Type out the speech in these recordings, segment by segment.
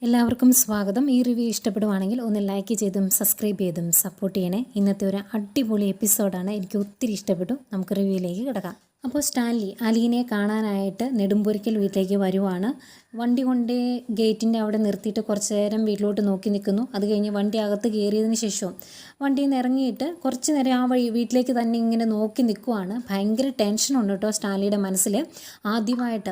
എല്ലാവർക്കും സ്വാഗതം. ഈ റിവ്യൂ ഇഷ്ടപ്പെടുവാണെങ്കിൽ ഒന്ന് ലൈക്ക് ചെയ്തും സബ്സ്ക്രൈബ് ചെയ്തും സപ്പോർട്ട് ചെയ്യണേ. ഇന്നത്തെ ഒരു അടിപൊളി എപ്പിസോഡാണ്, എനിക്ക് ഒത്തിരി ഇഷ്ടപ്പെട്ടു. നമുക്ക് റിവ്യൂയിലേക്ക് കിടക്കാം. അപ്പോൾ സ്റ്റാൻലി അലീനെ കാണാനായിട്ട് നെടുമ്പൊരിക്കൽ വീട്ടിലേക്ക് വരുവാണ്. വണ്ടി കൊണ്ട് ഗേറ്റിൻ്റെ അവിടെ നിർത്തിയിട്ട് കുറച്ച് നേരം വീട്ടിലോട്ട് നോക്കി നിൽക്കുന്നു. അത് കഴിഞ്ഞ് വണ്ടി അകത്ത് കയറിയതിന് ശേഷവും വണ്ടിയിൽ നിന്ന് ഇറങ്ങിയിട്ട് കുറച്ച് നേരം ആ വഴി വീട്ടിലേക്ക് തന്നെ ഇങ്ങനെ നോക്കി നിൽക്കുവാണ്. ഭയങ്കര ടെൻഷനുണ്ട് കേട്ടോ സ്റ്റാൻലിയുടെ മനസ്സിൽ. ആദ്യമായിട്ട്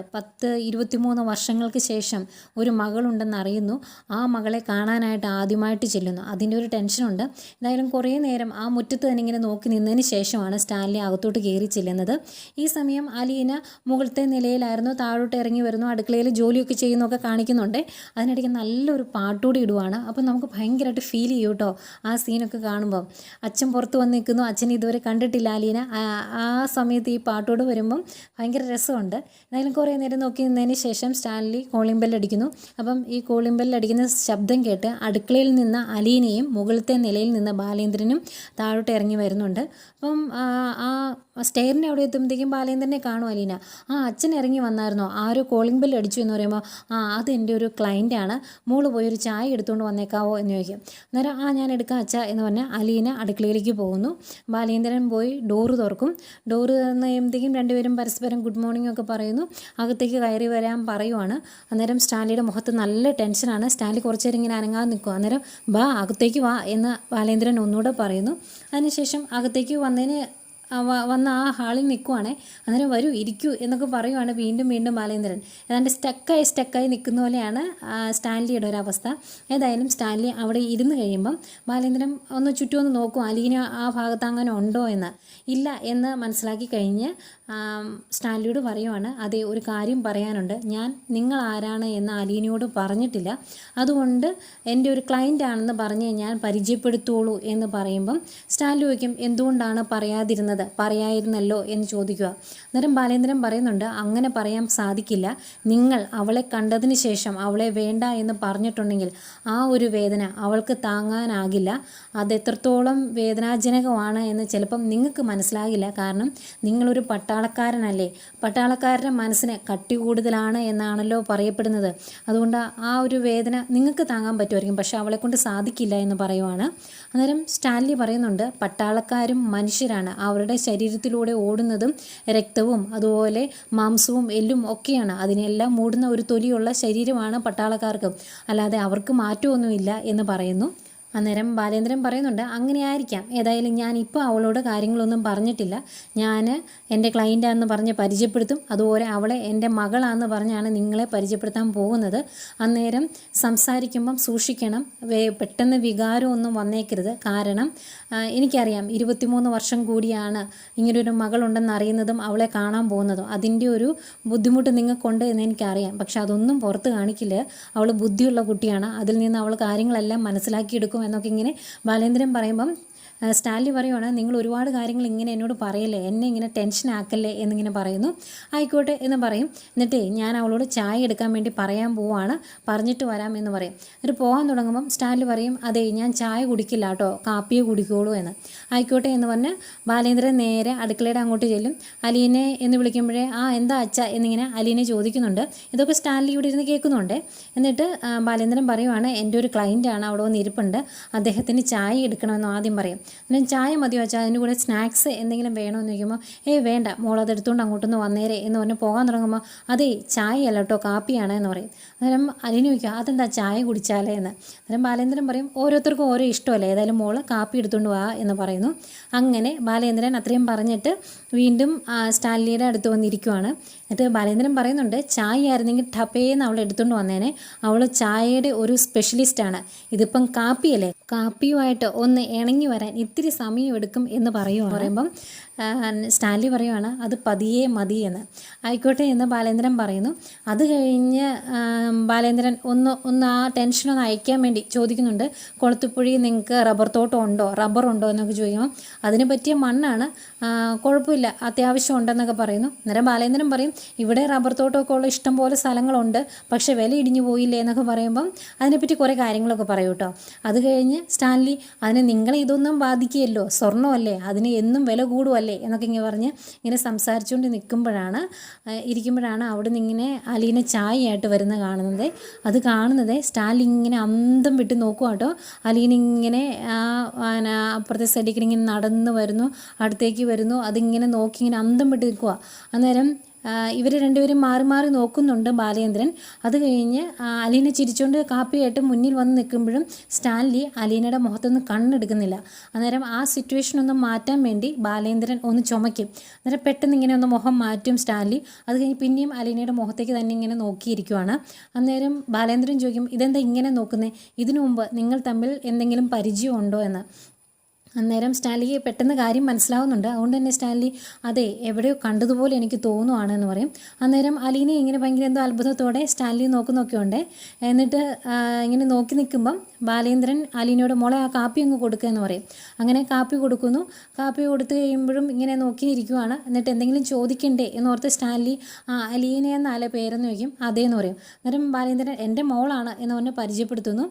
23 വർഷങ്ങൾക്ക് ശേഷം ഒരു മകളുണ്ടെന്ന് അറിയുന്നു. ആ മകളെ കാണാനായിട്ട് ആദ്യമായിട്ട് ചെല്ലുന്നു. അതിൻ്റെ ഒരു ടെൻഷനുണ്ട്. എന്തായാലും കുറേ നേരം ആ മുറ്റത്ത് തന്നെ ഇങ്ങനെ നോക്കി നിന്നതിന് ശേഷമാണ് സ്റ്റാൻലി അകത്തോട്ട് കയറി ചെല്ലുന്നത്. ഈ സമയം അലീന മുകളിലത്തെ നിലയിലായിരുന്നു, താഴോട്ട് ഇറങ്ങി വരുന്നു, അടുക്കളയിൽ ജോലിയൊക്കെ ചെയ്യുന്നതൊക്കെ കാണിക്കുന്നുണ്ട്. അതിനിടയ്ക്ക് നല്ലൊരു പാട്ടുകൂടി ഇടുവാണ്. അപ്പോൾ നമുക്ക് ഭയങ്കരമായിട്ട് ഫീൽ ചെയ്യും കേട്ടോ ആ സീനൊക്കെ കാണുമ്പം. അച്ഛൻ പുറത്ത് വന്ന് നിൽക്കുന്നു, അച്ഛൻ ഇതുവരെ കണ്ടിട്ടില്ല അലീന. ആ സമയത്ത് ഈ പാട്ടോട് വരുമ്പം ഭയങ്കര രസമുണ്ട്. എന്തായാലും കുറേ നേരം നോക്കി നിന്നതിന് ശേഷം സ്റ്റാൻലി കോളിംഗ് ബെല്ലടിക്കുന്നു. അപ്പം ഈ കോളിംഗ് ബെല്ലടിക്കുന്ന ശബ്ദം കേട്ട് അടുക്കളയിൽ നിന്ന് അലീനയും മുകളിലത്തെ നിലയിൽ നിന്ന് ബാലേന്ദ്രനും താഴോട്ട് ഇറങ്ങി വരുന്നുണ്ട്. അപ്പം ആ സ്റ്റെയറിൻ്റെ അവിടെ എത്തുമ്പോഴത്തേക്കും ബാലേന്ദ്രനെ കാണും അലീന. അച്ഛൻ ഇറങ്ങി വന്നായിരുന്നോ, ആരോ കോളിംഗ് ബെല്ല് അടിച്ചു എന്ന് പറയുമ്പോൾ അത് എൻ്റെ ഒരു ക്ലയൻറ്റാണ്, മോള് പോയി ഒരു ചായ എടുത്തുകൊണ്ട് വന്നേക്കാവോ എന്ന് ചോദിക്കും. അന്നേരം ഞാൻ എടുക്കാം അച്ഛ എന്ന് പറഞ്ഞാൽ അലീന അടുക്കളയിലേക്ക് പോകുന്നു. ബാലേന്ദ്രൻ പോയി ഡോറ് തുറക്കും. ഡോറ് തുറന്ന് കഴിയുമ്പോഴത്തേക്കും രണ്ടുപേരും പരസ്പരം ഗുഡ് മോർണിംഗ് ഒക്കെ പറയുന്നു. അകത്തേക്ക് കയറി വരാൻ പറയുവാണ്. അന്നേരം സ്റ്റാൻലിയുടെ മുഖത്ത് നല്ല ടെൻഷനാണ്. സ്റ്റാൻലി കുറച്ച് നേരം ഇങ്ങനെ അനങ്ങാതെ നിൽക്കും. അന്നേരം അകത്തേക്ക് വാ എന്ന് ബാലേന്ദ്രൻ ഒന്നുകൂടെ പറയുന്നു. അതിനുശേഷം അകത്തേക്ക് വന്ന് ആ ഹാളിൽ നിൽക്കുവാണേ. അന്നേരം വരൂ ഇരിക്കൂ എന്നൊക്കെ പറയുവാണ് വീണ്ടും ബാലേന്ദ്രൻ. ഏതാണ്ട് സ്റ്റക്കായി നിൽക്കുന്ന പോലെയാണ് സ്റ്റാൻലിയുടെ ഒരവസ്ഥ. ഏതായാലും സ്റ്റാൻലി അവിടെ ഇരുന്ന് കഴിയുമ്പം ബാലേന്ദ്രൻ ഒന്ന് ചുറ്റുമൊന്ന് നോക്കും, അലീന ആ ഭാഗത്ത് അങ്ങനെ ഉണ്ടോ എന്ന്. ഇല്ല എന്ന് മനസ്സിലാക്കി കഴിഞ്ഞ് സ്റ്റാൻലിയോട് പറയുവാണ്, അതെ ഒരു കാര്യം പറയാനുണ്ട്, നിങ്ങൾ ആരാണ് എന്ന് അലീനയോട് പറഞ്ഞിട്ടില്ല, അതുകൊണ്ട് എൻ്റെ ഒരു ക്ലയൻ്റ് ആണെന്ന് പറഞ്ഞ് ഞാൻ പരിചയപ്പെടുത്തുള്ളൂ എന്ന് പറയുമ്പം സ്റ്റാൻലി ചോദിക്കും, എന്തുകൊണ്ടാണ് പറയായിരുന്നല്ലോ എന്ന് ചോദിക്കുക. അന്നേരം ബാലേന്ദ്രൻ പറയുന്നുണ്ട്, അങ്ങനെ പറയാൻ സാധിക്കില്ല, നിങ്ങൾ അവളെ കണ്ടതിന് ശേഷം അവളെ വേണ്ട എന്ന് പറഞ്ഞിട്ടുണ്ടെങ്കിൽ ആ ഒരു വേദന അവൾക്ക് താങ്ങാനാകില്ല. അതെത്രത്തോളം വേദനാജനകമാണ് എന്ന് ചിലപ്പം നിങ്ങൾക്ക് മനസ്സിലാകില്ല. കാരണം നിങ്ങളൊരു പട്ടാളക്കാരനല്ലേ, പട്ടാളക്കാരുടെ മനസ്സിന് കട്ടി കൂടുതലാണ് എന്നാണല്ലോ പറയപ്പെടുന്നത്. അതുകൊണ്ട് ആ ഒരു വേദന നിങ്ങൾക്ക് താങ്ങാൻ പറ്റുമായിരിക്കും, പക്ഷെ അവളെ കൊണ്ട് സാധിക്കില്ല എന്ന് പറയുവാണ്. അന്നേരം സ്റ്റാൻലി പറയുന്നുണ്ട്, പട്ടാളക്കാരും മനുഷ്യരാണ്, അവരുടെ ശരീരത്തിലൂടെ ഓടുന്നതും രക്തവും അതുപോലെ മാംസവും എല്ലും ഒക്കെയാണ്. അതിനെല്ലാം മൂടുന്ന ഒരു തൊലിയുള്ള ശരീരമാണ് പട്ടാളക്കാർക്ക്, അല്ലാതെ അവർക്ക് മാറ്റമൊന്നുമില്ല എന്ന് പറയുന്നു. അന്നേരം ബാലേന്ദ്രൻ പറയുന്നുണ്ട്, അങ്ങനെ ആയിരിക്കാം, ഏതായാലും ഞാനിപ്പോൾ അവളോട് കാര്യങ്ങളൊന്നും പറഞ്ഞിട്ടില്ല, ഞാൻ എൻ്റെ ക്ലയൻ്റാണെന്ന് പറഞ്ഞ് പരിചയപ്പെടുത്തും, അതുപോലെ അവളെ എൻ്റെ മകളാണെന്ന് പറഞ്ഞാണ് നിങ്ങളെ പരിചയപ്പെടുത്താൻ പോകുന്നത്. അന്നേരം സംസാരിക്കുമ്പം സൂക്ഷിക്കണം, പെട്ടെന്ന് വികാരമൊന്നും വന്നേക്കരുത്. കാരണം എനിക്കറിയാം 23 വർഷം കൂടിയാണ് ഇങ്ങനൊരു മകളുണ്ടെന്ന് അറിയുന്നതും അവളെ കാണാൻ പോകുന്നതും. അതിൻ്റെ ഒരു ബുദ്ധിമുട്ട് നിങ്ങൾക്കുണ്ട് എന്ന് എനിക്കറിയാം, പക്ഷെ അതൊന്നും പുറത്ത് കാണിക്കില്ല. അവൾ ബുദ്ധിയുള്ള കുട്ടിയാണ്, അതിൽ നിന്ന് അവൾ കാര്യങ്ങളെല്ലാം മനസ്സിലാക്കിയെടുക്കും എന്നൊക്കെ ഇങ്ങനെ ബാലേന്ദ്രൻ പറയുമ്പം സ്റ്റാൻലി പറയുവാണ്, നിങ്ങൾ ഒരുപാട് കാര്യങ്ങൾ ഇങ്ങനെ എന്നോട് പറയല്ലേ, എന്നെ ഇങ്ങനെ ടെൻഷൻ ആക്കല്ലേ എന്നിങ്ങനെ പറയുന്നു. ആയിക്കോട്ടെ എന്ന് പറയും. എന്നിട്ടേ ഞാൻ അവളോട് ചായ എടുക്കാൻ വേണ്ടി പറയാൻ പോവാണ്, പറഞ്ഞിട്ട് വരാം എന്ന് പറയും. എന്നിട്ട് പോകാൻ തുടങ്ങുമ്പം സ്റ്റാൻലി പറയും, അതെ ഞാൻ ചായ കുടിക്കില്ല കേട്ടോ, കാപ്പിയെ കുടിക്കുള്ളൂ എന്ന്. ആയിക്കോട്ടെ എന്ന് പറഞ്ഞ് ബാലേന്ദ്രൻ നേരെ അടുക്കളയുടെ അങ്ങോട്ട് ചെല്ലും. അലീനെ എന്ന് വിളിക്കുമ്പോഴേ എന്താ അച്ഛ എന്നിങ്ങനെ അലീനെ ചോദിക്കുന്നുണ്ട്. ഇതൊക്കെ സ്റ്റാൻലി ഇവിടെ ഇരുന്ന് കേൾക്കുന്നുണ്ട്. എന്നിട്ട് ബാലേന്ദ്രൻ പറയുവാണ്, എൻ്റെ ഒരു ക്ലയൻ്റാണ് അവിടെ വന്ന് ഇരിപ്പുണ്ട്, അദ്ദേഹത്തിന് ചായ എടുക്കണമെന്ന് ആദ്യം പറയും. ഞാൻ ചായ മതിയോ വെച്ചാൽ അതിൻ്റെ കൂടെ സ്നാക്സ് എന്തെങ്കിലും വേണമെന്ന് ചോദിക്കുമ്പോൾ വേണ്ട മോളത് എടുത്തുകൊണ്ട് അങ്ങോട്ടൊന്ന് വന്നേരെ എന്ന് പറഞ്ഞ് പോകാൻ തുടങ്ങുമ്പോൾ അതേ ചായയല്ല കേട്ടോ കാപ്പിയാണ് എന്ന് പറയും. അന്നേരം അലീന ചോദിക്കുക, അതെന്താ ചായ കുടിച്ചാലേ എന്ന്. അന്നേരം ബാലേന്ദ്രൻ പറയും, ഓരോരുത്തർക്കും ഓരോ ഇഷ്ടമല്ലേ, ഏതായാലും മോള് കാപ്പി എടുത്തുകൊണ്ട് വാ എന്ന് പറയുന്നു. അങ്ങനെ ബാലേന്ദ്രൻ അത്രയും പറഞ്ഞിട്ട് വീണ്ടും സ്റ്റാൻലിയുടെ അടുത്ത് വന്നിരിക്കുവാണ്. എന്നിട്ട് ബാലേന്ദ്രൻ പറയുന്നുണ്ട്, ചായ ആയിരുന്നെങ്കിൽ ടപ്പേന്ന് അവൾ എടുത്തുകൊണ്ട് വന്നേനെ, അവൾ ചായയുടെ ഒരു സ്പെഷ്യലിസ്റ്റാണ്, ഇതിപ്പം കാപ്പിയല്ലേ, കാപ്പിയുമായിട്ട് ഒന്ന് ഇണങ്ങി വരാൻ ഇത്തിരി സമയം എടുക്കും എന്ന് പറയുമ്പം സ്റ്റാൻലി പറയുവാണ്, അത് പതിയെ മതി എന്ന്. ആയിക്കോട്ടെ എന്ന് ബാലേന്ദ്രൻ പറയുന്നു. അത് കഴിഞ്ഞ് ബാലേന്ദ്രൻ ഒന്ന് ആ ടെൻഷനൊന്ന് അയക്കാൻ വേണ്ടി ചോദിക്കുന്നുണ്ട്, കുളത്തുപുഴി നിങ്ങൾക്ക് റബ്ബർ ഉണ്ടോ എന്നൊക്കെ ചോദിക്കുമ്പോൾ അതിന് പറ്റിയ മണ്ണാണ്, കുഴപ്പമില്ല അത്യാവശ്യം ഉണ്ടെന്നൊക്കെ പറയുന്നു. അന്നേരം ബാലേന്ദ്രൻ പറയും, ഇവിടെ റബ്ബർ തോട്ടമൊക്കെ ഉള്ള ഇഷ്ടം പോലെ സ്ഥലങ്ങളുണ്ട്, പക്ഷേ വില ഇടിഞ്ഞു പോയില്ലേ എന്നൊക്കെ പറയുമ്പം അതിനെപ്പറ്റി കുറേ കാര്യങ്ങളൊക്കെ പറയും കേട്ടോ. അത് കഴിഞ്ഞ് സ്റ്റാൻലി, അതിന് നിങ്ങൾ ഇതൊന്നും ബാധിക്കുകയല്ലോ, സ്വർണ്ണമല്ലേ, അതിന് എന്നും വില കൂടുമല്ലേ എന്നൊക്കെ ഇങ്ങനെ പറഞ്ഞ് ഇങ്ങനെ സംസാരിച്ചുകൊണ്ട് ഇരിക്കുമ്പോഴാണ് അവിടെ നിന്ന് ഇങ്ങനെ അലീന ചായയായിട്ട് വരുന്നത് കാണുന്നത്. അത് കാണുന്നത് സ്റ്റാൻലി ഇങ്ങനെ അന്തം വിട്ട് നോക്കുക കേട്ടോ. അലീന ഇങ്ങനെ അപ്പുറത്തെ സൈഡിൽ ഇങ്ങനെ നടന്നു വരുന്നു, അടുത്തേക്ക് വരുന്നു, അതിങ്ങനെ നോക്കി ഇങ്ങനെ അന്തം വിട്ട് നിൽക്കുക. അന്നേരം ഇവർ രണ്ടുപേരും മാറി മാറി നോക്കുന്നുണ്ട് ബാലേന്ദ്രൻ. അത് കഴിഞ്ഞ് അലീന ചിരിച്ചുകൊണ്ട് കാപ്പിയായിട്ട് മുന്നിൽ വന്ന് നിൽക്കുമ്പോഴും സ്റ്റാൻലി അലീനയുടെ മുഖത്തൊന്നും കണ്ണെടുക്കുന്നില്ല. അന്നേരം ആ സിറ്റുവേഷൻ ഒന്ന് മാറ്റാൻ വേണ്ടി ബാലേന്ദ്രൻ ഒന്ന് ചുമയ്ക്കും. അന്നേരം പെട്ടെന്ന് ഇങ്ങനെ ഒന്ന് മുഖം മാറ്റും സ്റ്റാൻലി. അത് കഴിഞ്ഞ് പിന്നെയും അലീനയുടെ മുഖത്തേക്ക് തന്നെ ഇങ്ങനെ നോക്കിയിരിക്കുവാണ്. അന്നേരം ബാലേന്ദ്രൻ ചോദിക്കും, ഇതെന്താ ഇങ്ങനെ നോക്കുന്നത്, ഇതിനു മുമ്പ് നിങ്ങൾ തമ്മിൽ എന്തെങ്കിലും പരിചയമുണ്ടോ എന്ന്. അന്നേരം സ്റ്റാൻലിക്ക് പെട്ടെന്ന് കാര്യം മനസ്സിലാവുന്നുണ്ട്. അതുകൊണ്ട് തന്നെ സ്റ്റാൻലി അതെ എവിടെയോ കണ്ടതുപോലെ എനിക്ക് തോന്നുവാണ് എന്ന് പറയും. അന്നേരം അലീനെ ഇങ്ങനെ ഭയങ്കര എന്തോ അത്ഭുതത്തോടെ സ്റ്റാൻലി നോക്കുന്നുണ്ട്. എന്നിട്ട് ഇങ്ങനെ നോക്കി നിൽക്കുമ്പം ബാലേന്ദ്രൻ അലീനയോട് മോളെ ആ കാപ്പി അങ്ങ് കൊടുക്കുക എന്ന് പറയും. അങ്ങനെ കാപ്പി കൊടുക്കുന്നു. കാപ്പി കൊടുത്തു കഴിയുമ്പോഴും ഇങ്ങനെ നോക്കിയിരിക്കുവാണ്. എന്നിട്ട് എന്തെങ്കിലും ചോദിക്കണ്ടേ എന്നോർത്ത് സ്റ്റാൻലി അലീന എന്നല്ല പേരെന്ന് ചോദിക്കും. അതേന്ന് പറയും. അന്നേരം ബാലേന്ദ്രൻ എൻ്റെ മോളാണ് എന്ന് പറഞ്ഞ് പരിചയപ്പെടുത്തുന്നു.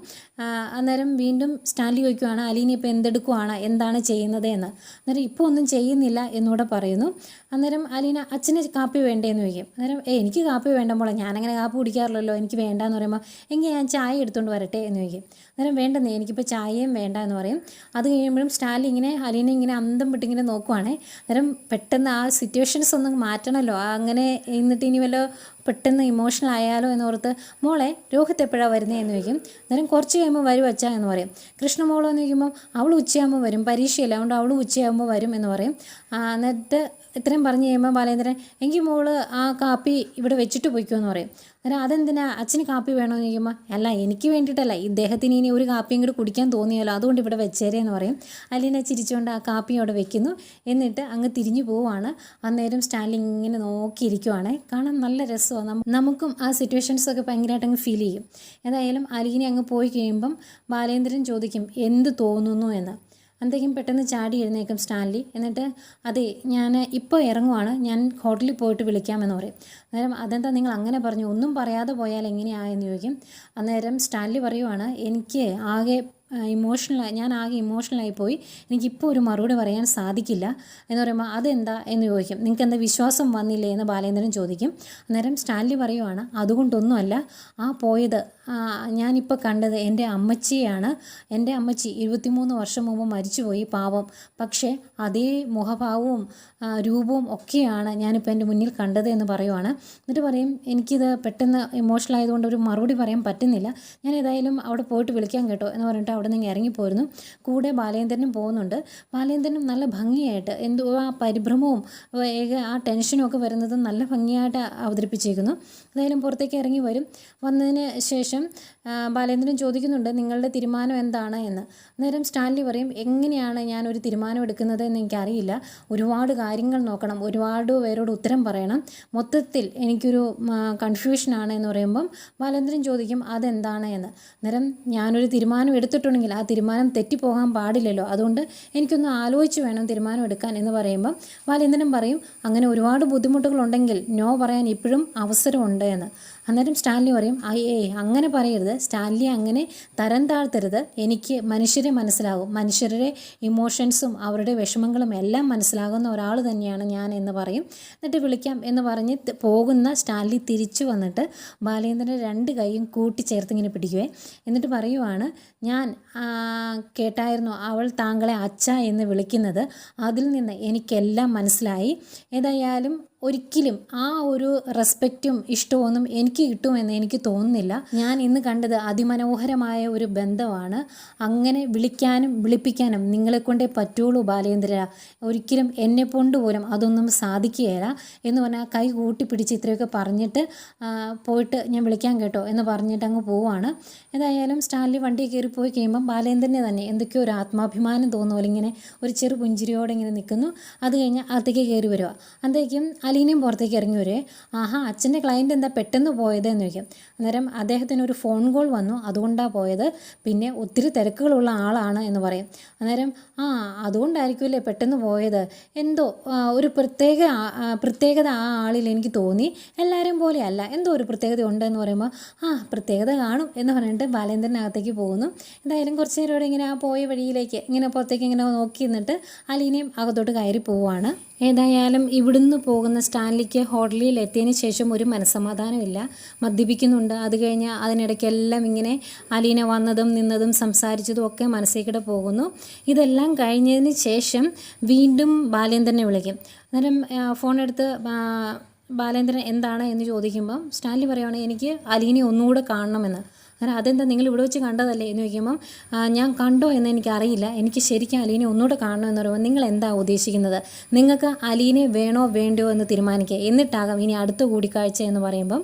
അന്നേരം വീണ്ടും സ്റ്റാൻലി ചോദിക്കുവാണ് അലീന ഇപ്പോൾ എന്തെടുക്കുവാണ്, എന്താണ് ചെയ്യുന്നത് എന്ന്. അന്നേരം ഇപ്പോൾ ഒന്നും ചെയ്യുന്നില്ല എന്നൂടെ പറയുന്നു. അന്നേരം അലീന അച്ഛന് കാപ്പി വേണ്ടേന്ന് ചോദിക്കും. അന്നേരം എനിക്ക് കാപ്പി വേണ്ട മോളെ, ഞാനങ്ങനെ കാപ്പി കുടിക്കാറില്ലല്ലോ, എനിക്ക് വേണ്ടാന്ന് പറയുമ്പോൾ എങ്കിൽ ഞാൻ ചായ എടുത്തുകൊണ്ട് വരട്ടെ എന്ന് ചോദിക്കും. അന്നേരം വേണ്ടെന്നേ, എനിക്കിപ്പോൾ ചായയും വേണ്ട എന്ന് പറയും. അത് കഴിയുമ്പോഴും സ്റ്റാൻലി ഇങ്ങനെ അലീന ഇങ്ങനെ അന്തം വിട്ടിങ്ങനെ നോക്കുവാണേ. അന്നേരം പെട്ടെന്ന് ആ സിറ്റുവേഷൻസ് ഒന്നും മാറ്റണമല്ലോ, അങ്ങനെ എന്നിട്ട് ഇനി വല്ല പെട്ടെന്ന് ഇമോഷണൽ ആയാലോ എന്നോർത്ത് മോളെ രോഹിത് എപ്പോഴാണ് വരുന്നത് എന്ന് ചോദിക്കും. അന്നേരം കുറച്ച് കഴിയുമ്പോൾ വരും അച്ഛാ എന്ന് പറയും. കൃഷ്ണമോളോ എന്ന് ചോദിക്കുമ്പോൾ അവൾ ഉച്ചയാകുമ്പോൾ വരും, പരീക്ഷയില്ല, അതുകൊണ്ട് അവൾ ഉച്ചയാകുമ്പോൾ വരും എന്ന് പറയും. എന്നിട്ട് ഇത്രയും പറഞ്ഞു കഴിയുമ്പോൾ ബാലേന്ദ്രൻ എങ്കിൽ മോള് ആ കാപ്പി ഇവിടെ വെച്ചിട്ട് പോയിക്കുമെന്ന് പറയും. അന്നേരം അതെന്തിനാ അച്ഛന് കാപ്പി വേണമെന്ന് ചോദിക്കുമ്പോൾ അല്ല എനിക്ക് വേണ്ടിയിട്ടല്ല, ഇദ്ദേഹത്തിന് ഇനി ഒരു കാപ്പിയും കൂടി കുടിക്കാൻ തോന്നിയാലോ, അതുകൊണ്ട് ഇവിടെ വെച്ചേരേ എന്ന് പറയും. അലീന ചിരിച്ചുകൊണ്ട് ആ കാപ്പി അവിടെ വെക്കുന്നു. എന്നിട്ട് അങ്ങ് തിരിഞ്ഞു പോവുകയാണ്. അന്നേരം സ്റ്റാൻലി ഇങ്ങനെ നോക്കിയിരിക്കുവാണ്. കാണാൻ നല്ല രസമാണ്. നമുക്കും ആ സിറ്റുവേഷൻസൊക്കെ ഭയങ്കരമായിട്ട് അങ്ങ് ഫീൽ ചെയ്യും. ഏതായാലും അലീന അങ്ങ് പോയി കഴിയുമ്പം ബാലേന്ദ്രൻ ചോദിക്കും എന്ത് തോന്നുന്നു എന്ന്. അന്നേക്കും പെട്ടെന്ന് ചാടി എഴുന്നേക്കും സ്റ്റാൻലി. എന്നിട്ട് അതെ ഞാൻ ഇപ്പോൾ ഇറങ്ങുവാണ്, ഞാൻ ഹോട്ടലിൽ പോയിട്ട് വിളിക്കാമെന്ന് പറയും. അന്നേരം അതെന്താ നിങ്ങൾ അങ്ങനെ പറഞ്ഞു, ഒന്നും പറയാതെ പോയാൽ എങ്ങനെയായെന്ന് ചോദിക്കും. അന്നേരം സ്റ്റാൻലി പറയുവാണ് എനിക്ക് ആകെ ഞാൻ ആകെ ഇമോഷണലായി പോയി, എനിക്കിപ്പോൾ ഒരു മറുപടി പറയാൻ സാധിക്കില്ല എന്ന് പറയുമ്പോൾ അതെന്താ എന്ന് ചോദിക്കും. നിങ്ങൾക്ക് എന്താ വിശ്വാസം വന്നില്ലേ എന്ന് ബാലേന്ദ്രൻ ചോദിക്കും. അന്നേരം സ്റ്റാൻലി പറയുവാണ് അതുകൊണ്ടൊന്നുമല്ല, പോയത് ഞാനിപ്പോൾ കണ്ടത് എൻ്റെ അമ്മച്ചിയാണ്. എൻ്റെ അമ്മച്ചി 23 വർഷം മുമ്പ് മരിച്ചുപോയി, പാവം. പക്ഷേ അതേ മുഖഭാവവും രൂപവും ഒക്കെയാണ് ഞാനിപ്പോൾ എൻ്റെ മുന്നിൽ കണ്ടത് എന്ന് പറയുവാണ്. എന്നിട്ട് പറയും എനിക്കിത് പെട്ടെന്ന് ഇമോഷണൽ ആയതുകൊണ്ട് ഒരു മറുപടി പറയാൻ പറ്റുന്നില്ല, ഞാൻ ഏതായാലും അവിടെ പോയിട്ട് വിളിക്കാൻ കേട്ടോ എന്ന് പറഞ്ഞിട്ട് അവിടെ നിന്ന് ഇറങ്ങിപ്പോയിരുന്നു. കൂടെ ബാലേന്ദ്രനും പോകുന്നുണ്ട്. ബാലേന്ദ്രനും നല്ല ഭംഗിയായിട്ട് എന്തോ ആ പരിഭ്രമവും ആ ടെൻഷനും ഒക്കെ വരുന്നത് നല്ല ഭംഗിയായിട്ട് അവതരിപ്പിച്ചേക്കുന്നു. ഏതായാലും പുറത്തേക്ക് ഇറങ്ങി വരും. വന്നതിന് ശേഷം ബാലേന്ദ്രൻ ചോദിക്കുന്നുണ്ട് നിങ്ങളുടെ തീരുമാനം എന്താണ് എന്ന്. അന്നേരം സ്റ്റാൻലി പറയും എങ്ങനെയാണ് ഞാനൊരു തീരുമാനം എടുക്കുന്നത് എന്ന് എനിക്കറിയില്ല, ഒരുപാട് കാര്യങ്ങൾ നോക്കണം, ഒരുപാട് പേരോട് ഉത്തരം പറയണം, മൊത്തത്തിൽ എനിക്കൊരു കൺഫ്യൂഷനാണ് എന്ന് പറയുമ്പം ബാലേന്ദ്രൻ ചോദിക്കും അതെന്താണ് എന്ന്. അന്നേരം ഞാനൊരു തീരുമാനം എടുത്തിട്ടുണ്ടെങ്കിൽ ആ തീരുമാനം തെറ്റിപ്പോകാൻ പാടില്ലല്ലോ, അതുകൊണ്ട് എനിക്കൊന്ന് ആലോചിച്ച് വേണം തീരുമാനം എടുക്കാൻ എന്ന് പറയുമ്പം ബാലേന്ദ്രൻ പറയും അങ്ങനെ ഒരുപാട് ബുദ്ധിമുട്ടുകളുണ്ടെങ്കിൽ നോ പറയാൻ ഇപ്പോഴും അവസരമുണ്ട് എന്ന്. അന്നേരം സ്റ്റാൻലി പറയും അങ്ങനെ പറയരുത് സ്റ്റാൻലി, അങ്ങനെ തരം താഴ്ത്തരുത്, എനിക്ക് മനുഷ്യരെ മനസ്സിലാകും, മനുഷ്യരുടെ ഇമോഷൻസും അവരുടെ വിഷമങ്ങളും എല്ലാം മനസ്സിലാകുന്ന ഒരാൾ തന്നെയാണ് ഞാൻ എന്ന് പറയും. എന്നിട്ട് വിളിക്കാം എന്ന് പറഞ്ഞ് പോകുന്ന സ്റ്റാൻലി തിരിച്ചു വന്നിട്ട് ബാലേന്ദ്രൻ്റെ 2 കൈയും കൂട്ടിച്ചേർത്ത് ഇങ്ങനെ പിടിക്കുവേ. എന്നിട്ട് പറയുവാണ് ഞാൻ കേട്ടായിരുന്നു അവൾ താങ്കളെ അച്ഛ എന്ന് വിളിക്കുന്നത്, അതിൽ നിന്ന് എനിക്കെല്ലാം മനസ്സിലായി. ഏതായാലും ഒരിക്കലും ആ ഒരു റെസ്പെക്റ്റും ഇഷ്ടമൊന്നും എനിക്ക് കിട്ടുമെന്ന് എനിക്ക് തോന്നുന്നില്ല. ഞാൻ ഇന്ന് കണ്ടത് അതിമനോഹരമായ ഒരു ബന്ധമാണ്. അങ്ങനെ വിളിക്കാനും വിളിപ്പിക്കാനും നിങ്ങളെക്കൊണ്ടേ പറ്റുള്ളൂ ബാലേന്ദ്ര, ഒരിക്കലും എന്നെക്കൊണ്ട് പോലും അതൊന്നും സാധിക്കുകയില്ല എന്ന് പറഞ്ഞാൽ കൈ കൂട്ടിപ്പിടിച്ച് ഇത്രയൊക്കെ പറഞ്ഞിട്ട് പോയിട്ട് ഞാൻ വിളിക്കാൻ കേട്ടോ എന്ന് പറഞ്ഞിട്ട് അങ്ങ് പോവുകയാണ്. ഏതായാലും സ്റ്റാൻലി വണ്ടി കയറി പോയി കഴിയുമ്പം ബാലേന്ദ്രനെ തന്നെ എന്തൊക്കെയോ ഒരു ആത്മാഭിമാനം തോന്നുമല്ലോ, ഇങ്ങനെ ഒരു ചെറു പുഞ്ചിരിയോടെ ഇങ്ങനെ നിൽക്കുന്നു. അത് കഴിഞ്ഞ് അകത്തേക്ക് കയറി വരിക. അന്തേക്കും അലീനയും പുറത്തേക്ക് ഇറങ്ങി വരുവേ. ആഹാ, അച്ഛൻ്റെ ക്ലയൻറ്റ് എന്താ പെട്ടെന്ന് പോയതെന്ന് ചോദിക്കും. അന്നേരം അദ്ദേഹത്തിന് ഒരു ഫോൺ കോൾ വന്നു, അതുകൊണ്ടാണ് പോയത്, പിന്നെ ഒത്തിരി തിരക്കുകളുള്ള ആളാണ് എന്ന് പറയും. അന്നേരം അതുകൊണ്ടായിരിക്കുമല്ലേ പെട്ടെന്ന് പോയത്, എന്തോ ഒരു പ്രത്യേകത ആ ആളിൽ എനിക്ക് തോന്നി, എല്ലാവരും പോലെയല്ല, എന്തോ ഒരു പ്രത്യേകത ഉണ്ടെന്ന് പറയുമ്പോൾ പ്രത്യേകത കാണും എന്ന് പറഞ്ഞിട്ട് ബാലേന്ദ്രനകത്തേക്ക് പോകുന്നു. എന്തായാലും കുറച്ച് നേരം ഇങ്ങനെ ആ പോയ വഴിയിലേക്ക് ഇങ്ങനെ പുറത്തേക്ക് ഇങ്ങനെ നോക്കി നിന്നിട്ട് അലീനയും അകത്തോട്ട് കയറി പോവുകയാണ്. ഏതായാലും ഇവിടുന്ന് പോകുന്ന സ്റ്റാൻലിക്ക് ഹോട്ടലിൽ എത്തിയതിന് ശേഷം ഒരു മനസ്സമാധാനമില്ല. മദ്യപിക്കുന്നുണ്ട്. അത് കഴിഞ്ഞ് അതിനിടയ്ക്കെല്ലാം ഇങ്ങനെ അലീന വന്നതും നിന്നതും സംസാരിച്ചതും ഒക്കെ മനസ്സിലേക്കിടെ പോകുന്നു. ഇതെല്ലാം കഴിഞ്ഞതിന് ശേഷം വീണ്ടും ബാലേന്ദ്രനെ വിളിക്കും. അന്നേരം ഫോണെടുത്ത് ബാലേന്ദ്രൻ എന്താണ് എന്ന് ചോദിക്കുമ്പം സ്റ്റാൻലി പറയുകയാണ്, എനിക്ക് അലീനയെ ഒന്നുകൂടെ കാണണമെന്ന്. അങ്ങനെ അതെന്താ, നിങ്ങൾ ഇവിടെ വെച്ച് കണ്ടതല്ലേ എന്ന് ചോദിക്കുമ്പം ഞാൻ കണ്ടോ എന്ന് എനിക്കറിയില്ല, എനിക്ക് ശരിക്കും അലീനെ ഒന്നുകൂടെ കാണണമെന്ന് പറയുമ്പോൾ നിങ്ങൾ എന്താ ഉദ്ദേശിക്കുന്നത്, നിങ്ങൾക്ക് അലീനെ വേണോ വേണ്ടയോ എന്ന് തീരുമാനിക്കുക, എന്നിട്ടാകാം ഇനി അടുത്ത കൂടിക്കാഴ്ച എന്ന് പറയുമ്പം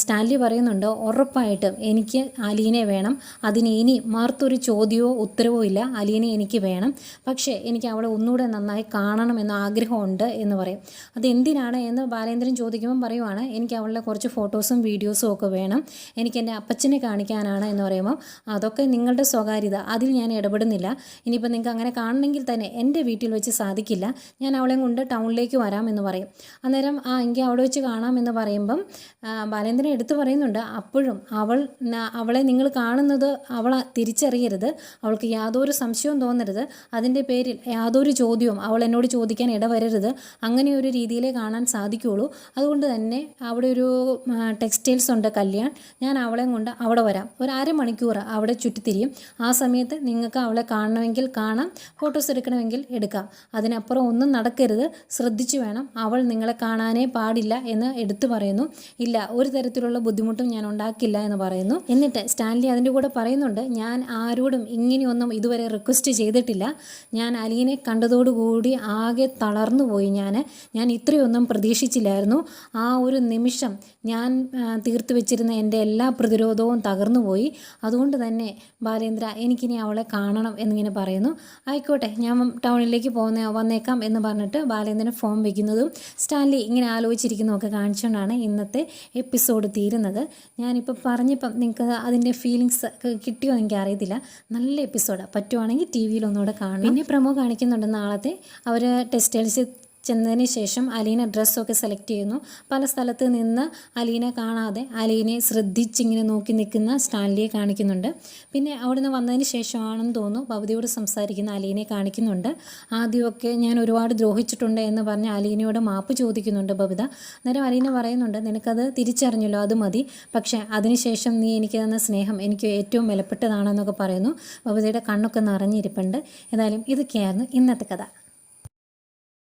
സ്റ്റാൻലി പറയുന്നുണ്ട്, ഉറപ്പായിട്ടും എനിക്ക് അലീനെ വേണം, അതിന് ഇനി മറുത്തൊരു ചോദ്യമോ ഉത്തരവോ ഇല്ല, അലീനെ എനിക്ക് വേണം, പക്ഷേ എനിക്ക് അവളെ ഒന്നുകൂടെ നന്നായി കാണണമെന്ന് ആഗ്രഹമുണ്ട് എന്ന് പറയും. അതെന്തിനാണ് എന്ന് ബാലേന്ദ്രൻ ചോദിക്കുമ്പം പറയുവാണ്, എനിക്ക് അവളുടെ കുറച്ച് ഫോട്ടോസും വീഡിയോസും ഒക്കെ വേണം, എനിക്ക് എൻ്റെ അപ്പച്ചനെ കാണിക്കാനാണ് എന്ന് പറയുമ്പോൾ അതൊക്കെ നിങ്ങളുടെ സ്വകാര്യത, അതിൽ ഞാൻ ഇടപെടുന്നില്ല, ഇനിയിപ്പോൾ നിങ്ങൾക്ക് അങ്ങനെ കാണണമെങ്കിൽ തന്നെ എൻ്റെ വീട്ടിൽ വെച്ച് സാധിക്കില്ല, ഞാൻ അവളെയും കൊണ്ട് ടൗണിലേക്ക് വരാം എന്ന് പറയും. അന്നേരം എങ്കിൽ അവിടെ വെച്ച് കാണാമെന്ന് പറയുമ്പം ബാലേന്ദ്രൻ എടുത്തു പറയുന്നുണ്ട്, അപ്പോഴും അവളെ നിങ്ങൾ കാണുന്നത് അവളെ തിരിച്ചറിയരുത്, അവൾക്ക് യാതൊരു സംശയവും തോന്നരുത്, അതിൻ്റെ പേരിൽ യാതൊരു ചോദ്യവും അവൾ എന്നോട് ചോദിക്കാൻ ഇടവരരുത്, അങ്ങനെ ഒരു രീതിയിലേ കാണാൻ സാധിക്കുകയുള്ളൂ. അതുകൊണ്ട് തന്നെ അവിടെ ഒരു ടെക്സ്റ്റൈൽസ് ഉണ്ട് കല്യാൺ, ഞാൻ അവളെയും കൊണ്ട് അവിടെ വരാം, ഒരു അരമണിക്കൂർ അവിടെ ചുറ്റിത്തിരിയും, ആ സമയത്ത് നിങ്ങൾക്ക് അവളെ കാണണമെങ്കിൽ കാണാം, ഫോട്ടോസ് എടുക്കണമെങ്കിൽ എടുക്കാം, അതിനപ്പുറം ഒന്നും നടക്കരുത്, ശ്രദ്ധിച്ചു വേണം, അവൾ നിങ്ങളെ കാണാനേ പാടില്ല എന്ന് എടുത്തു പറയുന്നു. ഇല്ല, ഒരു തരത്തിലുള്ള ബുദ്ധിമുട്ടും ഞാൻ ഉണ്ടാക്കില്ല എന്ന് പറയുന്നു. എന്നിട്ട് സ്റ്റാൻലി അതിൻ്റെ കൂടെ പറയുന്നുണ്ട്, ഞാൻ ആരോടും ഇങ്ങനെയൊന്നും ഇതുവരെ റിക്വസ്റ്റ് ചെയ്തിട്ടില്ല, ഞാൻ അലീനെ കണ്ടതോടുകൂടി ആകെ തളർന്നു പോയി, ഞാൻ ഇത്രയൊന്നും പ്രതീക്ഷിച്ചില്ലായിരുന്നു, ആ ഒരു നിമിഷം ഞാൻ തീർത്തു വെച്ചിരുന്ന എൻ്റെ എല്ലാ പ്രതിരോധവും തകർന്നു പോയി, അതുകൊണ്ട് തന്നെ ബാലേന്ദ്ര എനിക്കിനി അവളെ കാണണം എന്നിങ്ങനെ പറയുന്നു. ആയിക്കോട്ടെ, ഞാൻ ടൗണിലേക്ക് വന്നേക്കാം എന്ന് പറഞ്ഞിട്ട് ബാലേന്ദ്രൻ ഫോൺ വയ്ക്കുന്നതും സ്റ്റാൻലി ഇങ്ങനെ ആലോചിച്ചിരിക്കുന്നതൊക്കെ കാണിച്ചുകൊണ്ടാണ് ഇന്നത്തെ എപ്പിസോഡ് തീരുന്നത്. ഞാനിപ്പോൾ പറഞ്ഞപ്പം നിങ്ങൾക്ക് അതിൻ്റെ ഫീലിങ്സ് കിട്ടിയോ എന്ന് എനിക്ക് അറിയത്തില്ല. നല്ല എപ്പിസോഡാണ്, പറ്റുവാണെങ്കിൽ ടി വിയിൽ ഒന്നുകൂടെ കാണും. പിന്നെ പ്രമോ കാണിക്കുന്നുണ്ട് നാളത്തെ. അവർ ടെക്സ്റ്റൈൽസ് ചെന്നതിന് ശേഷം അലീന ഡ്രസ്സൊക്കെ സെലക്ട് ചെയ്യുന്നു. പല സ്ഥലത്ത് നിന്ന് അലീനെ കാണാതെ അലീനെ ശ്രദ്ധിച്ചിങ്ങനെ നോക്കി നിൽക്കുന്ന സ്റ്റാൻലിയെ കാണിക്കുന്നുണ്ട്. പിന്നെ അവിടെ നിന്ന് വന്നതിന് ശേഷമാണെന്ന് തോന്നുന്നു ഭവതിയോട് സംസാരിക്കുന്ന അലീനെ കാണിക്കുന്നുണ്ട്. ആദ്യമൊക്കെ ഞാൻ ഒരുപാട് ദ്രോഹിച്ചിട്ടുണ്ട് എന്ന് പറഞ്ഞ് അലീനയോട് മാപ്പ് ചോദിക്കുന്നുണ്ട് ബബിത. അന്നേരം അലീന പറയുന്നുണ്ട്, നിനക്കത് തിരിച്ചറിഞ്ഞല്ലോ, അത് മതി, പക്ഷേ അതിനുശേഷം നീ എനിക്ക് തന്ന സ്നേഹം എനിക്ക് ഏറ്റവും വിലപ്പെട്ടതാണെന്നൊക്കെ പറയുന്നു. ബബിതയുടെ കണ്ണൊക്കെ നിറഞ്ഞിരിപ്പുണ്ട്. ഏതായാലും ഇതൊക്കെയായിരുന്നു ഇന്നത്തെ കഥ.